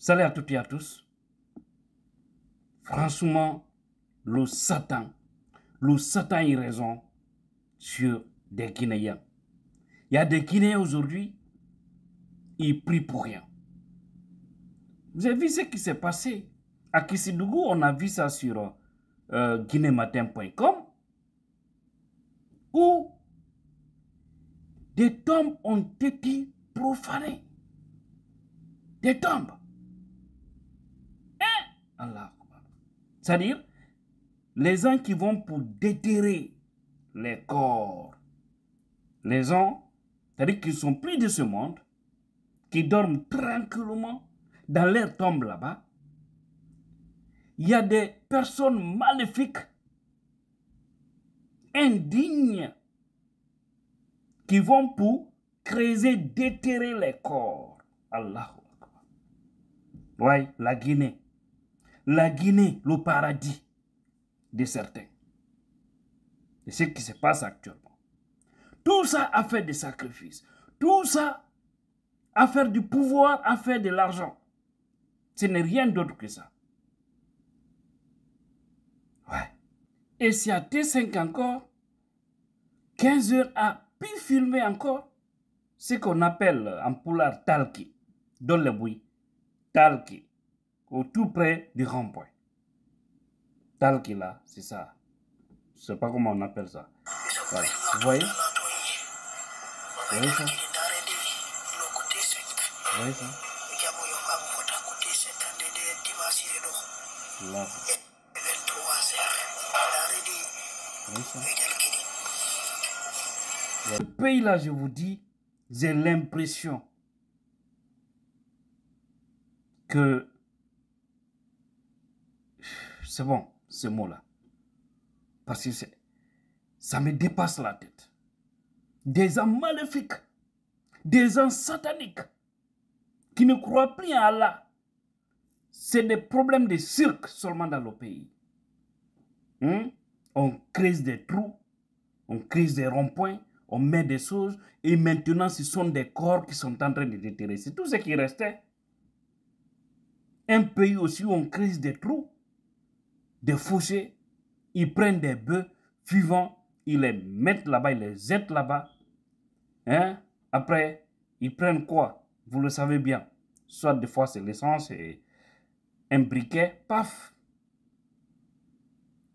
Salut à toutes et à tous. Franchement, le Satan a raison sur des Guinéens. Il y a des Guinéens aujourd'hui, ils prient pour rien. Vous avez vu ce qui s'est passé à Kissidougou? On a vu ça sur guinématin.com où des tombes ont été profanées. Des tombes. Allah. C'est-à-dire, les gens qui vont pour déterrer les corps, les gens, c'est-à-dire qu'ils ne sont plus de ce monde, qui dorment tranquillement dans leur tombe là-bas, il y a des personnes maléfiques, indignes, qui vont pour creuser, déterrer les corps. Allahu Akbar. Oui, la Guinée, le paradis de certains. C'est ce qui se passe actuellement. Tout ça a fait des sacrifices. Tout ça a fait du pouvoir, a fait de l'argent. Ce n'est rien d'autre que ça. Ouais. Et si à T5 encore, 15 heures a pu filmer encore ce qu'on appelle en poulard talki, dans le bruit, talki, au tout près du rond-point. Talki là, c'est ça. Je ne sais pas comment on appelle ça. Voilà. Vous voyez? Vous voyez ça? Vous voyez ça? Là. Ce pays-là, je vous dis, j'ai l'impression que c'est bon, ce mot-là. Parce que ça me dépasse la tête. Des gens maléfiques, des gens sataniques, qui ne croient plus en Allah. C'est des problèmes de cirque seulement dans le pays. On crée des trous, on crée des ronds-points, on met des choses, et maintenant ce sont des corps qui sont en train de déterrer. C'est tout ce qui restait. Un pays aussi où on crée des trous, des fossés, ils prennent des bœufs vivants, ils les mettent là-bas, ils les jettent là-bas. Après, ils prennent quoi? Vous le savez bien. Soit des fois c'est l'essence et un briquet, paf.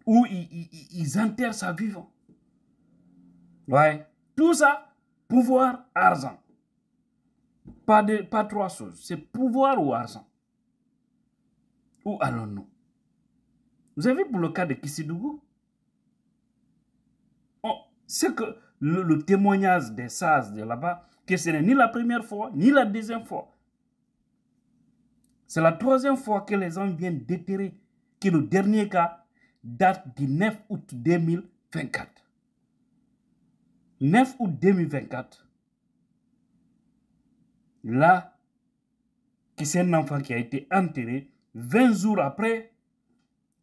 Ou ils enterrent ça vivant. Ouais. Tout ça, pouvoir, argent. Pas trois choses. C'est pouvoir ou argent. Où allons-nous? Vous avez vu pour le cas de Kissidougou? C'est que le témoignage des sages de là-bas, que ce n'est ni la première fois, ni la deuxième fois. C'est la troisième fois que les gens viennent déterrer, que le dernier cas date du 9 août 2024. 9 août 2024. Là, c'est un enfant qui a été enterré. 20 jours après,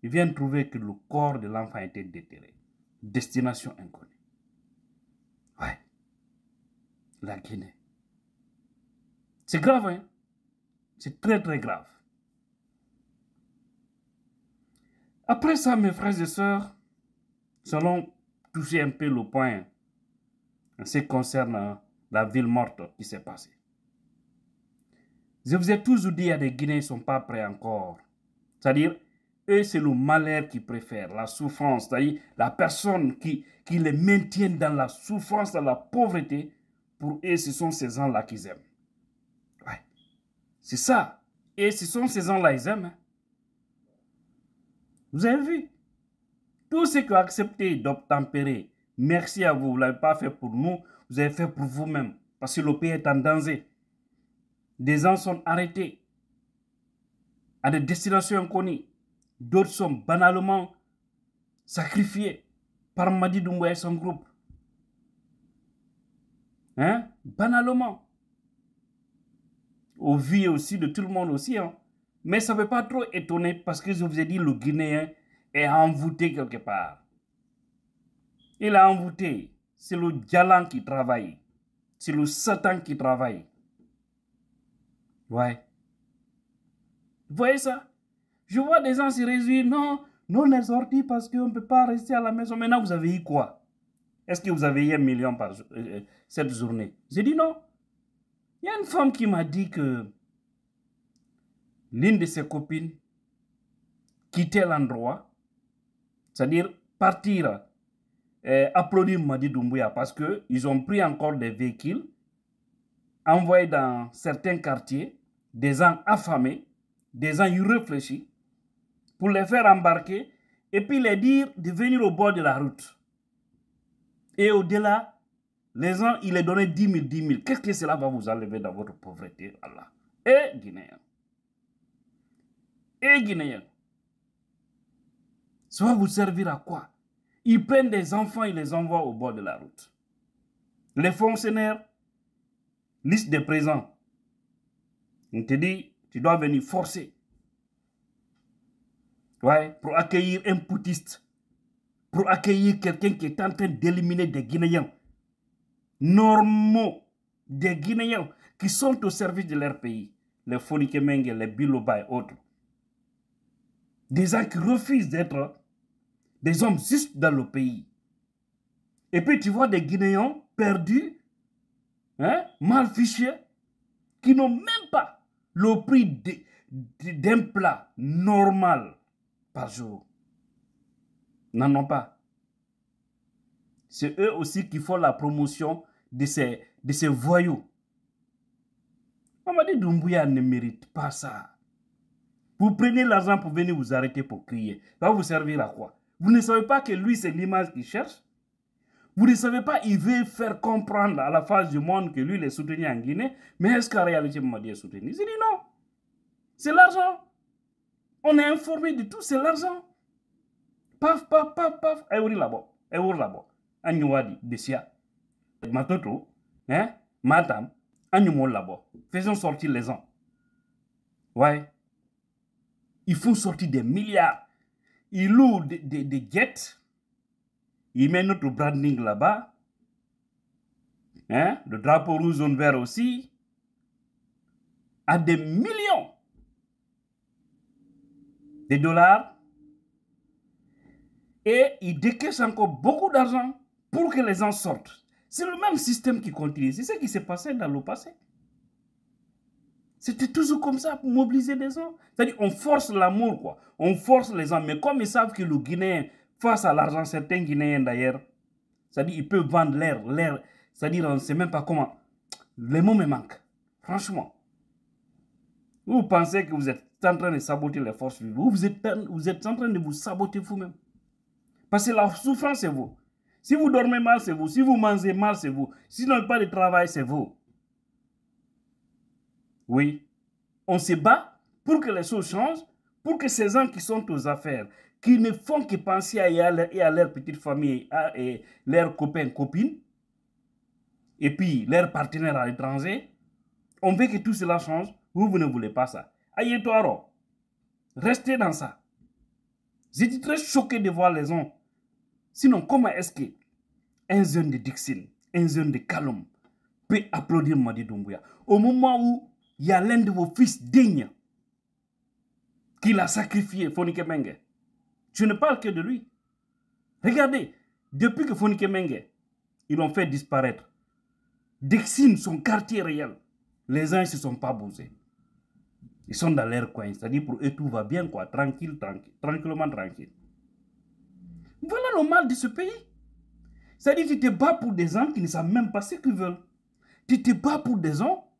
ils viennent trouver que le corps de l'enfant a été déterré. Destination inconnue. Ouais. La Guinée. C'est grave, hein? C'est très, très grave. Après ça, mes frères et sœurs, allons toucher un peu le point en ce qui concerne la ville morte qui s'est passée. Je vous ai toujours dit, il y a des Guinéens qui ne sont pas prêts encore. C'est-à-dire, eux, c'est le malheur qu'ils préfèrent, la souffrance. C'est-à-dire, la personne qui les maintient dans la souffrance, dans la pauvreté, pour eux, ce sont ces gens-là qu'ils aiment. Ouais. C'est ça. Et ce sont ces gens-là qu'ils aiment. Hein. Vous avez vu? Tout ce que vous acceptez d'obtempérer, merci à vous. Vous ne l'avez pas fait pour nous, vous avez fait pour vous-même. Parce que le pays est en danger. Des gens sont arrêtés à des destinations inconnues. D'autres sont banalement sacrifiés par Madi Doumbouya et son groupe. Hein? Banalement. Au vu aussi de tout le monde aussi. Hein? Mais ça ne veut pas trop étonner parce que je vous ai dit, le Guinéen est envoûté quelque part. Il est envoûté. C'est le Djalan qui travaille. C'est le Satan qui travaille. Ouais. Vous voyez ça? Je vois des gens se réjouir. Non, nous on est sortis parce qu'on ne peut pas rester à la maison. Maintenant, vous avez eu quoi? Est-ce que vous avez eu 1 million par cette journée? J'ai dit non. Il y a une femme qui m'a dit que l'une de ses copines quittait l'endroit, c'est-à-dire partir applaudir Madi Doumbouya parce qu'ils ont pris encore des véhicules, envoyés dans certains quartiers, des gens affamés, des gens irréfléchis, pour les faire embarquer et puis les dire de venir au bord de la route. Et au-delà, les gens, ils les donnaient 10 000, 10 000. Qu'est-ce que cela va vous enlever dans votre pauvreté, Allah? Et Guinéens. Et Guinéens. Ça va vous servir à quoi? Ils prennent des enfants et les envoient au bord de la route. Les fonctionnaires, liste des présents. On te dit, tu dois venir forcer. Ouais, pour accueillir un putiste. Pour accueillir quelqu'un qui est en train d'éliminer des Guinéens. Normaux. Des Guinéens qui sont au service de leur pays. Les Fonikemenge, les Biloba et autres. Des gens qui refusent d'être des hommes juste dans le pays. Et puis tu vois des Guinéens perdus, hein, mal fichés, qui n'ont même pas le prix d'un plat normal par jour. N'en ont pas. C'est eux aussi qui font la promotion de ces voyous. Mamadi Doumbouya ne mérite pas ça. Vous prenez l'argent pour venir vous arrêter pour crier. Ça va vous servir à quoi? Vous ne savez pas que lui, c'est l'image qu'il cherche? Vous ne savez pas, il veut faire comprendre à la face du monde que lui, il est soutenu en Guinée. Mais est-ce qu'en réalité, Mamadi est soutenu? Il dit non. C'est l'argent. On est informé de tout, c'est l'argent. Paf, paf, paf, paf. Euri là-bas. Euri là-bas. Anyouadi, Bessia. Matoto, hein? Matam. Anyoumo là-bas. Faisons sortir les gens. Ouais. Ils font sortir des milliards. Ils louent des jets. Ils mettent notre branding là-bas. Hein? Le drapeau rouge, jaune, vert aussi. À des millions de dollars. Et ils décaissent encore beaucoup d'argent pour que les gens sortent. C'est le même système qui continue. C'est ce qui s'est passé dans le passé. C'était toujours comme ça pour mobiliser les gens. C'est-à-dire on force l'amour, quoi. On force les gens. Mais comme ils savent que le Guinéen, face à l'argent, certains Guinéens d'ailleurs, c'est-à-dire ils peuvent vendre l'air. C'est-à-dire on ne sait même pas comment. Les mots me manquent. Franchement. Vous pensez que vous êtes en train de saboter les forces vives. Vous êtes en train de vous saboter vous-même. Parce que la souffrance, c'est vous. Si vous dormez mal, c'est vous. Si vous mangez mal, c'est vous. Si vous n'avez pas de travail, c'est vous. Oui. On se bat pour que les choses changent, pour que ces gens qui sont aux affaires, qui ne font que penser à leur petite famille et leurs copains, copines, et puis leurs partenaires à l'étranger, on veut que tout cela change. Vous ne voulez pas ça. Aïe-toi, restez dans ça. J'étais très choqué de voir les gens. Sinon, comment est-ce qu'un jeune de Dixon, un jeune de Kalom peut applaudir Madi Doumbouya au moment où il y a l'un de vos fils dignes qui l'a sacrifié, Fonike Menge? Je ne parle que de lui. Regardez, depuis que Fonike Menge, ils l'ont fait disparaître, Dixon, son quartier réel, les gens ne se sont pas bougés. Ils sont dans leur coin, c'est-à-dire pour eux tout va bien, quoi, tranquille, tranquillement tranquille. Voilà le mal de ce pays. C'est-à-dire que tu te bats pour des gens qui ne savent même pas ce qu'ils veulent. Tu te bats pour des gens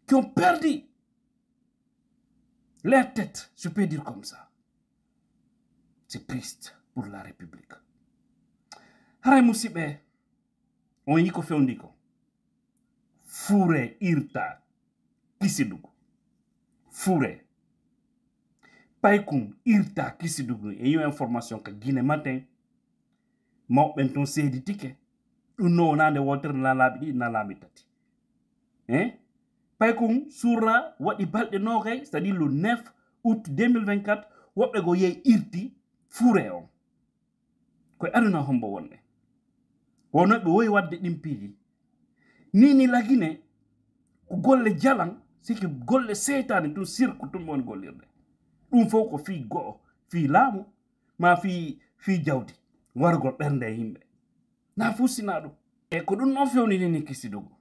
qui ont perdu leur tête, je peux dire comme ça. C'est triste pour la République. Haray Moussibé, on y fait on dit quoi? Fouré, Irta, Kisidoukou. Fouré. Paikoun, Irta, Kisidoukou. Et il y a une information que Guinée matin, moi, maintenant, c'est des tickets. Non, on a des water dans la mitati. Hein? Paikoun, Soura, what il parle de Noré, c'est-à-dire le 9 août 2024, what le goye Irti, Fouré. Quoi, aduna hombo wonne. Wono be woy wadde dimpiji. Ni la Guinée, ko golle jalan, siki golle seytane tun sirku tun mon gollirde ɗum fof ko fi go'o fi laamu ma fi jawdi wargol ɓernde yimɓe na fusina ɗum e ko ɗum noon fewnini ni kisidugo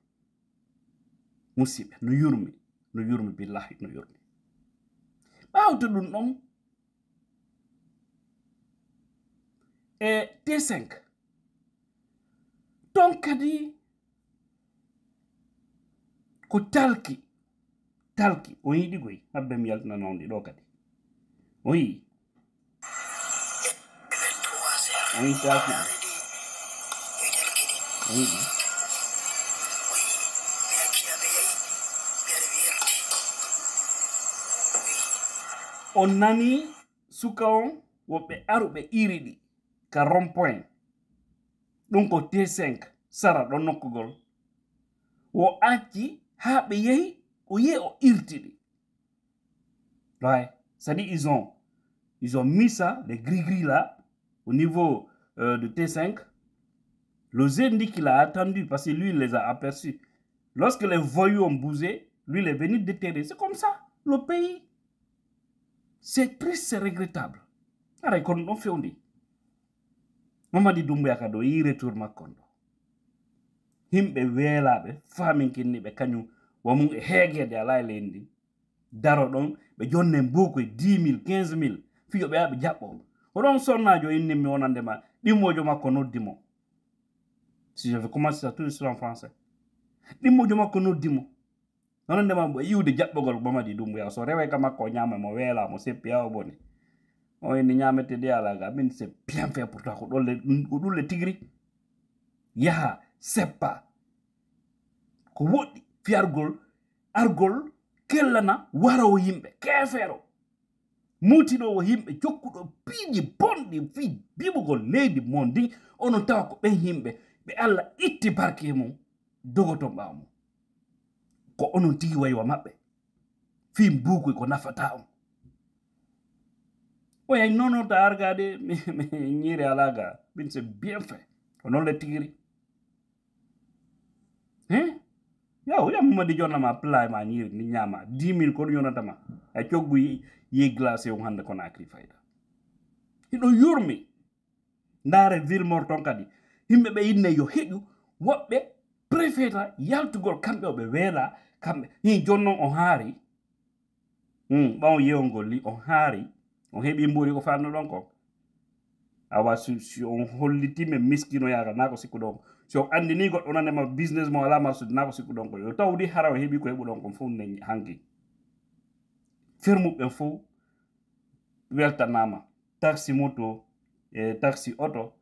musidɓe no yurmi billahi no yurmi ɓawto ɗum ɗon e T5 ton kadi ko talki o yiɗi goy habbe mi yaltina nondi ɗo kadi o yi talki o yiɗi on nani suka on woɓɓe aruɓe iriɗi ka rond-point ɗum ko T5 sara ɗon nokkugol o acci ha ɓe yehi o irtiɗi ouais c'est-à-dire ils ont mis ça les gris là au niveau de T5. Le Zen dit qu'il a attendu parce que lui il les a aperçus lorsque les voyous ont bougé lui il est venu déterrer. C'est comme ça le pays. C'est triste, c'est regrettable. Ara kon ɗon fewndi Mamadi Doumbouya ka ɗo yi retour makko ɗo himɓe weelaɓe faminkinniɓe kañum wamum e heegede ala e leydi daro ɗon ɓe jonnen boko e 10 000 15 000 fiyo ɓe yaɓe jaɓɓo oɗon sonnajo innimi wonandema ɗimmojo makko noddimo si je vais commencer ça tout de suite en français ɗimmojo makko noddimo wonandema yiwde jaɓɓogol Mamadi Doumbouya so rewe ka makko ñama mo weela mo seppi yawo bone o inni ñamete de alaga min c'est bien fait pour toi ko ɗulle tigri yaha seppa ko woɗɗi fiyargol argol kellana waro yimɓe kefero mutiɗo o yimɓe jokkuɗo piiji bonɗi fi bibugol leydi mon ndi onon tawa ko ɓen yimɓe ɓe Allah itti barke mum dogoton ɓawo mum ko onon tigi waywa maɓɓe fi mbukuy ko nafata on oya nono ta argade mi ñiri alaga min c'est bien fait ko non le tigiri yaw Mamadi jonnama plat ma ñiri ni ñama 10 000 ko yonatama a coggu yi glacé on hande kono akri fayda hiɗo yurmi ndaare ville mort ton kadi himɓe ɓe inne yo heƴu woɓɓe préféta yaltugol kamɓe oɓe weela kamɓe hi jonnon on haari ɓawo yewngol li on haari on heɓi mburi ko fanno ɗon ko awa si on hollitime miskino yaga na ko sikku ɗon si on andini goɗɗo nandema business mo ala marsude na ko sikku ɗon ko yo tawdi hara o heɓi ko heɓu ɗon kon fof ne hanki fermuɓe fof weltanama taxi moto e taxi auto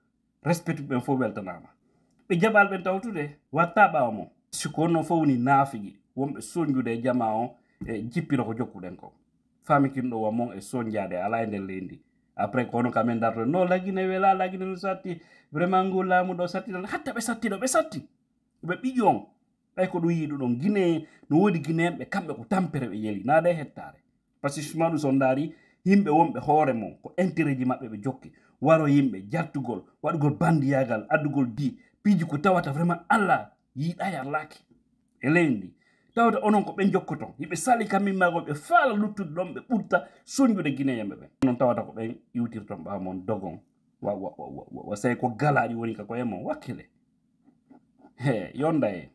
respecte ɓen fof weltanama ɓe jaɓal ɓen tawtude watta ɓawa mo siko non fof woni naafigi wonɓe soñjude e jama o e jippino ko jokkuɗen ko famikinɗo wamon e soñjade ala e nder leydi après kono kamen darto no lagine wela lagine no satti vraiment ngol laamu ɗo satti tan hatta ɓe satti ɗo ɓe satti ɓe ɓiƴi on ɓay ko ɗum yiɗu ɗon guine no woodi guinéenɓe kamɓe ko tampere ɓe yeli naade hettare par ce que suma ɗum son daari yimɓe wonɓe hoore mon ko intérêt ji maɓɓe ɓe jokki waro yimɓe jartugol waɗugol bandiyagal addugol di piiji ko tawata vraiment Allah yiiɗa yarlaki e leydi tawata onon ko ɓen jokkoton yiɓe sali kammimagol ɓe faala luttude ɗon ɓe ɓurta soñjude guinéyemɓe ɓen non tawata ko ɓen iwtirton ɓawa mon dogon wa sayi ko galaɗi woni ka koye mon wakkile he yonda e